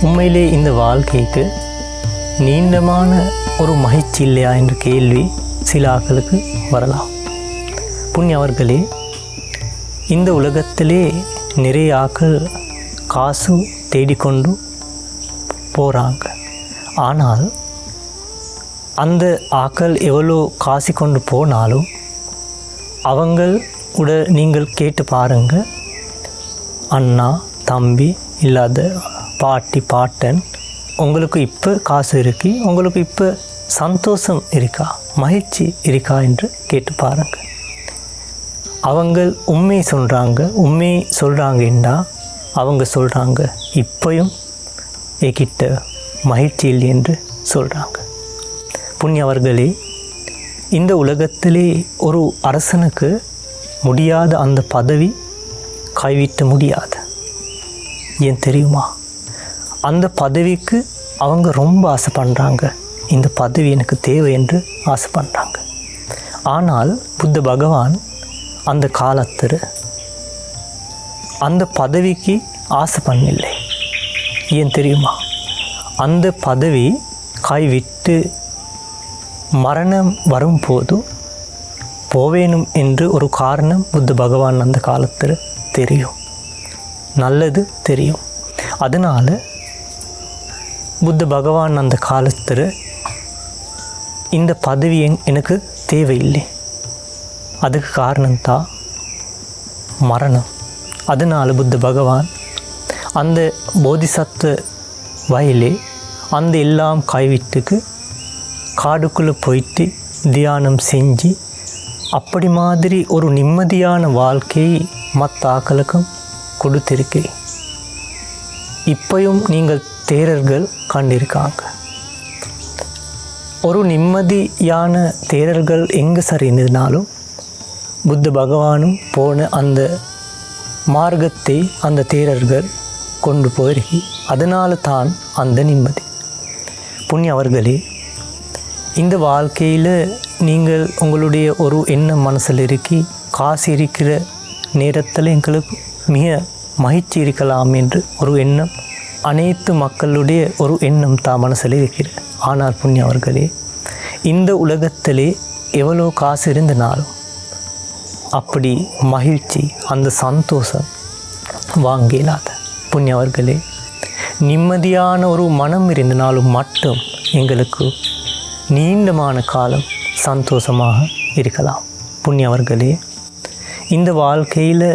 உண்மையிலே இந்த வாழ்க்கைக்கு நீண்டமான ஒரு மகிழ்ச்சி இல்லையா என்ற கேள்வி சில ஆட்களுக்கு வரலாம். புண்ணிய அவர்களே, இந்த உலகத்திலே நிறைய ஆட்கள் காசு தேடிக்கொண்டு போகிறாங்க. ஆனால் அந்த ஆட்கள் எவ்வளோ காசு கொண்டு போனாலும் அவங்களோட நீங்கள் கேட்டு பாருங்கள், அண்ணா தம்பி இல்லாத பாட்டி பாட்டன், உங்களுக்கு இப்போ காசு இருக்கு, உங்களுக்கு இப்போ சந்தோஷம் இருக்கா, மகிழ்ச்சி இருக்கா என்று கேட்டு பாருங்கள். அவங்க உண்மை சொல்கிறாங்கன்னா அவங்க சொல்கிறாங்க இப்பையும் என்கிட்ட மகிழ்ச்சி இல்லை என்று சொல்கிறாங்க. புண்ணிய அவர்களே, இந்த உலகத்திலே ஒரு அரசனுக்கு முடியாத அந்த பதவி கைவிட்ட முடியாது. ஏன் தெரியுமா? அந்த பதவிக்கு அவங்க ரொம்ப ஆசை பண்ணுறாங்க. இந்த பதவி எனக்கு தேவை என்று ஆசை பண்ணுறாங்க. ஆனால் புத்த பகவான் அந்த காலத்தில் அந்த பதவிக்கு ஆசை பண்ணலை. ஏன் தெரியுமா? அந்த பதவி கைவிட்டு மரணம் வரும்போது போவேணும் என்று ஒரு காரணம் புத்த பகவான் அந்த காலத்தில் தெரியும், நல்லது தெரியும். அதனால் புத்த பகவான் அந்த காலத்தில் இந்த பதவி எனக்கு தேவையில்லை, அதுக்கு காரணம்தான் மரணம். அதனால் புத்த பகவான் அந்த போதிசத்துவ வயலே அந்த எல்லாம் கைவிட்டுக்கு காடுக்குள்ளே போயிட்டு தியானம் செஞ்சு அப்படி மாதிரி ஒரு நிம்மதியான வாழ்க்கையை மற்ற ஆக்களுக்கும் கொடுத்திருக்கு. இப்பையும் நீங்கள் தேரர்கள் கண்டிருக்காங்க. ஒரு நிம்மதியான தேரர்கள் எங்கே சரிந்ததுனாலும் புத்த பகவானும் போன அந்த மார்க்கத்தை அந்த தேரர்கள் கொண்டு போயிருக்கு. அதனால தான் அந்த நிம்மதி. புண்ணிய அவர்களே, இந்த வாழ்க்கையில் நீங்கள் உங்களுடைய ஒரு எண்ணம் மனசில் இருக்கி காசு இருக்கிற நேரத்தில் எங்களுக்கு மிக மகிழ்ச்சி இருக்கலாம் என்று ஒரு எண்ணம் அனைத்து மக்களுடைய ஒரு எண்ணம் தான் மனசில் இருக்கிறது. ஆனால் புண்ணிய அவர்களே, இந்த உலகத்திலே எவ்வளோ காசு இருந்தனாலும் அப்படி மகிழ்ச்சி அந்த சந்தோஷம் வாங்கலாத. புண்ணிய அவர்களே, நிம்மதியான ஒரு மனம் இருந்தனாலும் மட்டும் எங்களுக்கு நீண்டமான காலம் சந்தோஷமாக இருக்கலாம். புண்ணிய அவர்களே, இந்த வாழ்க்கையில்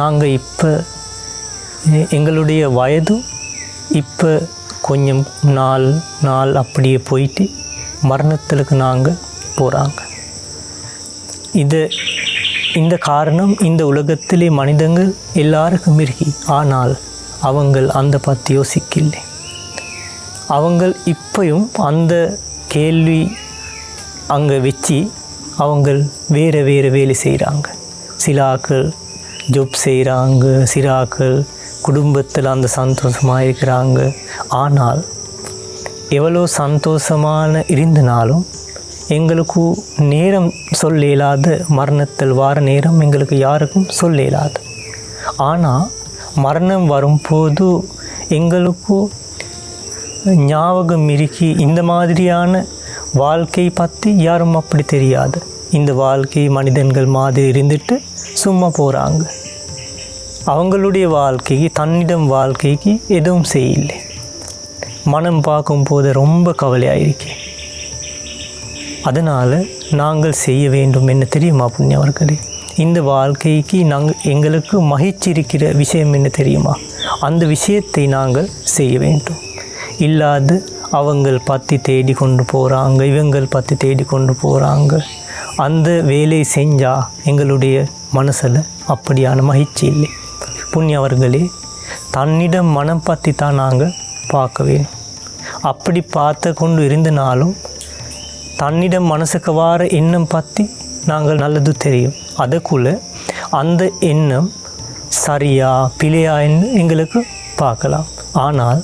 நாங்கள் இப்போ எங்களுடைய வயது இப்போ கொஞ்சம் நாள் அப்படியே போயிட்டு மரணத்துக்கு நாங்கள் போகிறாங்க. இந்த காரணம் இந்த உலகத்திலே மனிதங்கள் எல்லாருக்கும் இருக்கு. ஆனால் அவங்கள் அந்த பற்றி யோசிக்கலை. அவங்கள் இப்பையும் அந்த கேள்வி அங்கே வச்சு அவங்கள் வேறு வேலை செய்கிறாங்க. சில ஆக்கள் ஜாப் செய்கிறாங்க, சில ஆக்கள் குடும்பத்தில் அந்த சந்தோஷமாக இருக்கிறாங்க. ஆனால் எவ்வளோ சந்தோஷமான இருந்தனாலும் எங்களுக்கு நேரம் சொல்ல இயலாத, மரணத்தில் வார நேரம் எங்களுக்கு யாருக்கும் சொல்ல இயலாது. ஆனால் மரணம் வரும்போது எங்களுக்கு ஞாபகம் இருக்கி இந்த மாதிரியான வாழ்க்கை பற்றி யாரும் அப்படி தெரியாது. இந்த வாழ்க்கை மனிதர்கள் மாதிரி இருந்துட்டு சும்மா போகிறாங்க. அவங்களுடைய வாழ்க்கைக்கு தன்னிடம் வாழ்க்கைக்கு எதுவும் செய்யலை. மனம் பார்க்கும்போது ரொம்ப கவலையாயிருக்கு. அதனால் நாங்கள் செய்ய வேண்டும் என்ன தெரியுமா புண்ணியவர்களே? இந்த வாழ்க்கைக்கு எங்களுக்கு மகிழ்ச்சி இருக்கிற விஷயம் என்ன தெரியுமா? அந்த விஷயத்தை நாங்கள் செய்ய வேண்டும். இல்லாது அவங்கள் பற்றி தேடி கொண்டு போகிறாங்க, இவங்கள் பற்றி தேடி கொண்டு போகிறாங்க. அந்த வேலை செஞ்சால் எங்களுடைய மனசில் அப்படியான மகிழ்ச்சி இல்லை. புண்ணியவர்களே, தன்னிடம் மனம் பற்றி தான் நாங்கள் பார்க்க வேணும். அப்படி பார்த்து கொண்டு இருந்தனாலும் தன்னிடம் மனசுக்கு வார எண்ணம் பற்றி நாங்கள் நல்லது தெரியும். அதுக்குள்ளே அந்த எண்ணம் சரியா பிழையான்னு எங்களுக்கு பார்க்கலாம். ஆனால்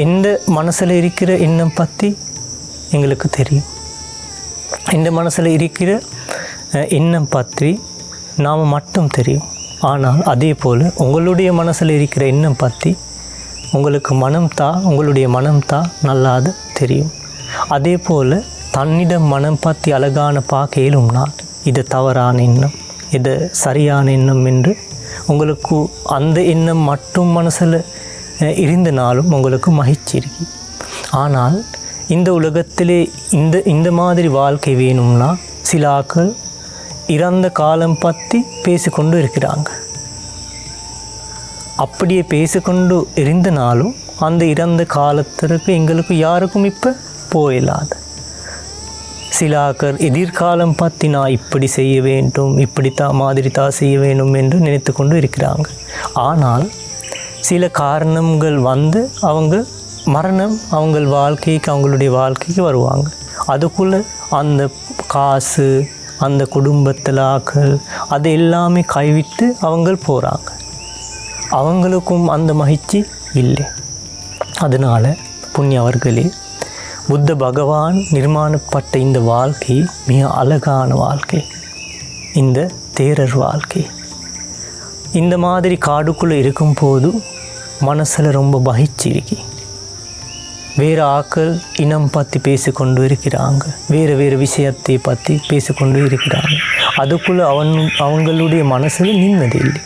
எந்த மனசில் இருக்கிற எண்ணம் பற்றி எங்களுக்கு தெரியும். இந்த மனசில் இருக்கிற எண்ணம் பற்றி நாம் மட்டும் தெரியும். ஆனால் அதே போல் உங்களுடைய மனசில் இருக்கிற எண்ணம் பற்றி உங்களுடைய மனம்தான் நல்லாது தெரியும். அதே போல் தன்னிடம் மனம் பற்றி அழகான பார்க்க இயலும்னால் இது தவறான எண்ணம், இது சரியான எண்ணம் என்று உங்களுக்கு அந்த எண்ணம் மட்டும் மனசில் இருந்தனாலும் உங்களுக்கு மகிழ்ச்சி இருக்கு. ஆனால் இந்த உலகத்திலே இந்த மாதிரி வாழ்க்கை வேணும்னா சில ஆட்கள் இறந்த காலம் பற்றி பேசிக்கொண்டு இருக்கிறாங்க. அப்படியே பேசிக்கொண்டு இருந்தனாலும் அந்த இறந்த காலத்திற்கு எங்களுக்கு யாருக்கும் இப்போ போயிடாது. சில ஆக்கள் எதிர்காலம் பற்றி நான் இப்படி செய்ய வேண்டும், மாதிரி தான் செய்ய வேண்டும் என்று நினைத்து கொண்டு இருக்கிறாங்க. ஆனால் சில காரணங்கள் அவங்களுடைய வாழ்க்கைக்கு வருவாங்க. அதுக்குள்ளே அந்த காசு, அந்த குடும்பத்தில் ஆக்கள் அது எல்லாமே கைவிட்டு அவங்க போகிறாங்க. அவங்களுக்கும் அந்த மகிழ்ச்சி இல்லை. அதனால் புண்ணியவர்களே, புத்த பகவான் நிர்மாணப்பட்ட இந்த வாழ்க்கை மிக அழகான வாழ்க்கை, இந்த தேரர் வாழ்க்கை. இந்த மாதிரி காடுக்குள்ளே இருக்கும்போது மனசில் ரொம்ப மகிழ்ச்சி இருக்கு. வேறு ஆக்கள் இனம் பற்றி பேசிக்கொண்டு இருக்கிறாங்க, வேறு விஷயத்தை பற்றி பேசிக்கொண்டு இருக்கிறாங்க. அதுக்குள்ளே அவங்களுடைய மனசில் நிம்மதி இல்லை.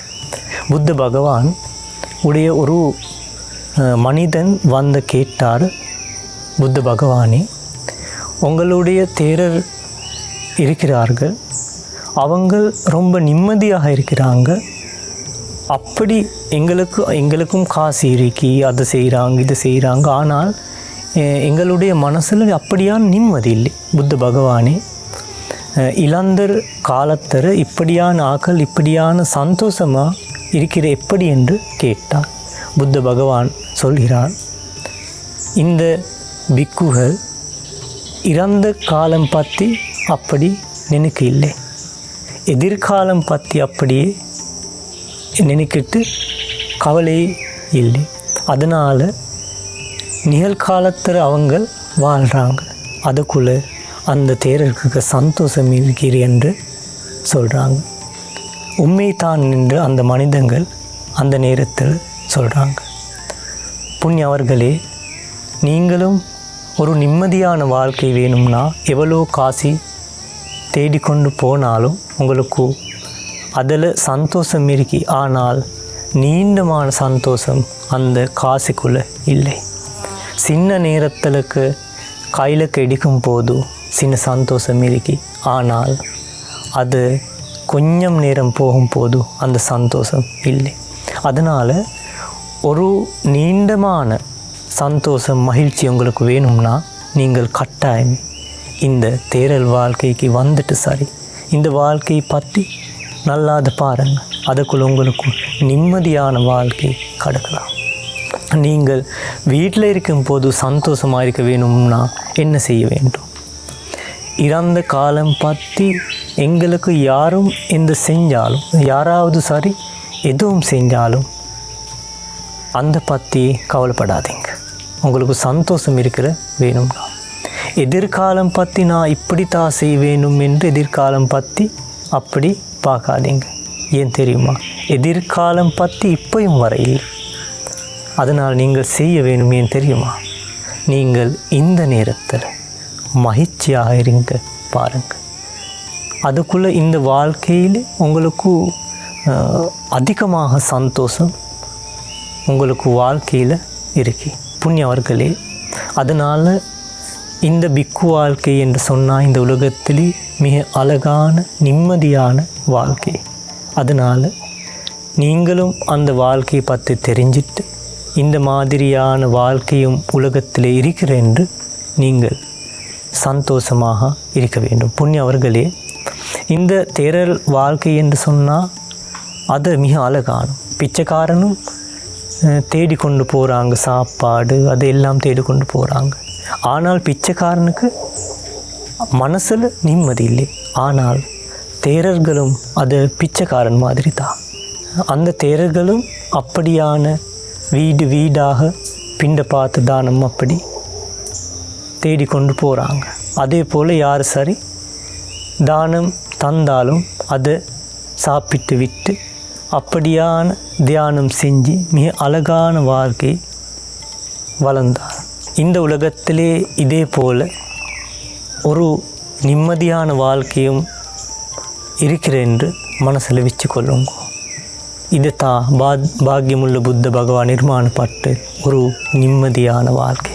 புத்த பகவான் உடைய ஒரு மனிதன் கேட்டார், புத்த பகவானே, உங்களுடைய தேரர் இருக்கிறார்கள், அவங்க ரொம்ப நிம்மதியாக இருக்கிறாங்க. அப்படி எங்களுக்கும் காசு இருக்கி அதை செய்கிறாங்க இது செய்கிறாங்க, ஆனால் எங்களுடைய மனசில் அப்படியான நிம்மதி இல்லை. புத்த பகவானே, இளந்தர் காலத்தர் இப்படியான ஆக்கள் இப்படியான சந்தோஷமாக இருக்கிற எப்படி என்று கேட்டார். புத்த பகவான் சொல்கிறார், இந்த பிக்குகள் இறந்த காலம் பற்றி அப்படி நினைக்க இல்லை, எதிர்காலம் பற்றி அப்படியே நினைக்கிட்டு கவலை இல்லை. அதனால் நிகழ்காலத்தில் அவங்க வாழ்கிறாங்க. அதுக்குள்ளே அந்த தேரருக்கு சந்தோஷம் இருக்கிறது என்று சொல்கிறாங்க. உண்மைதான் என்று அந்த மனிதர்கள் அந்த நேரத்தில் சொல்கிறாங்க. புண்ணியவர்களே, நீங்களும் ஒரு நிம்மதியான வாழ்க்கை வேணும்னா எவ்வளோ காசி தேடிக்கொண்டு போனாலும் உங்களுக்கு அதில் சந்தோஷம் இருக்கு. ஆனால் நீண்டமான சந்தோஷம் அந்த காசுக்குள்ளே இல்லை. சின்ன நேரத்திலுக்கு கையில் கிடைக்கும் போது சின்ன சந்தோஷம் இருக்கு. ஆனால் அது கொஞ்சம் நேரம் போகும்போது அந்த சந்தோஷம் இல்லை. அதனால் ஒரு நீண்டமான சந்தோஷம் மகிழ்ச்சி உங்களுக்கு வேணும்னா நீங்கள் கட்டாயம் இந்த தேரல் வாழ்க்கைக்கு வந்துட்டு சரி, இந்த வாழ்க்கையை பற்றி நல்லா அதை பாருங்கள். அதுக்குள்ள உங்களுக்கு நிம்மதியான வாழ்க்கை கிடைக்கலாம். நீங்கள் வீட்டில் இருக்கும்போது சந்தோஷமாக இருக்க வேணும்னா என்ன செய்ய வேண்டும்? இறந்த காலம் பற்றி எங்களுக்கு யாரும் எந்த செஞ்சாலும், யாராவது சரி எதுவும் செஞ்சாலும் அந்த பற்றி கவலைப்படாதீங்க. உங்களுக்கு சந்தோஷம் இருக்கிற வேணும்னா எதிர்காலம் பற்றி நான் இப்படித்தான் செய்ய வேணும் என்று எதிர்காலம் பற்றி அப்படி பார்க்காதீங்க. ஏன் தெரியுமா? எதிர்காலம் பற்றி இப்பயும் வரையில். அதனால் நீங்கள் செய்ய வேணும் ஏன் தெரியுமா? நீங்கள் இந்த நேரத்தில் மகிழ்ச்சியாக இருங்க பாருங்கள். அதுக்குள்ளே இந்த வாழ்க்கையில் உங்களுக்கு அதிகமாக சந்தோஷம் உங்களுக்கு வாழ்க்கையில் இருக்கு புண்ணியவர்களே. அதனால் இந்த பிக்கு வாழ்க்கை என்று சொன்னால் இந்த உலகத்திலே மிக அழகான நிம்மதியான வாழ்க்கை. அதனால் நீங்களும் அந்த வாழ்க்கையை பற்றி தெரிஞ்சிட்டு இந்த மாதிரியான வாழ்க்கையும் உலகத்தில் இருக்கிற என்று நீங்கள் சந்தோஷமாக இருக்க வேண்டும். புண்ணியவர்களே, இந்த தேரல் வாழ்க்கை என்று சொன்னால் அது மிக அழகான. பிச்சைக்காரனும் தேடிக்கொண்டு போகிறாங்க சாப்பாடு, அதையெல்லாம் தேடிக்கொண்டு போகிறாங்க. ஆனால் பிச்சைக்காரனுக்கு மனசில் நிம்மதி இல்லை. ஆனால் தேரர்களும் அது பிச்சைக்காரன் மாதிரி தான். அந்த தேரர்களும் அப்படியான வீடு வீடாக பிண்ட பார்த்து தானம் அப்படி தேடிக்கொண்டு போகிறாங்க. அதே போல் யார் சரி தானம் தந்தாலும் அதை சாப்பிட்டு விட்டு அப்படியான தியானம் செஞ்சு மிக அழகான வாழ்க்கை வளர்ந்தார். இந்த உலகத்திலே இதே போல் ஒரு நிம்மதியான வாழ்க்கையும் இருக்கிற என்று மனசில் வச்சு கொள்ளுங்க. இது தான் பாக்கியமுள்ள புத்த பகவான் நிர்மாணப்பட்டு ஒரு நிம்மதியான வாழ்க்கை.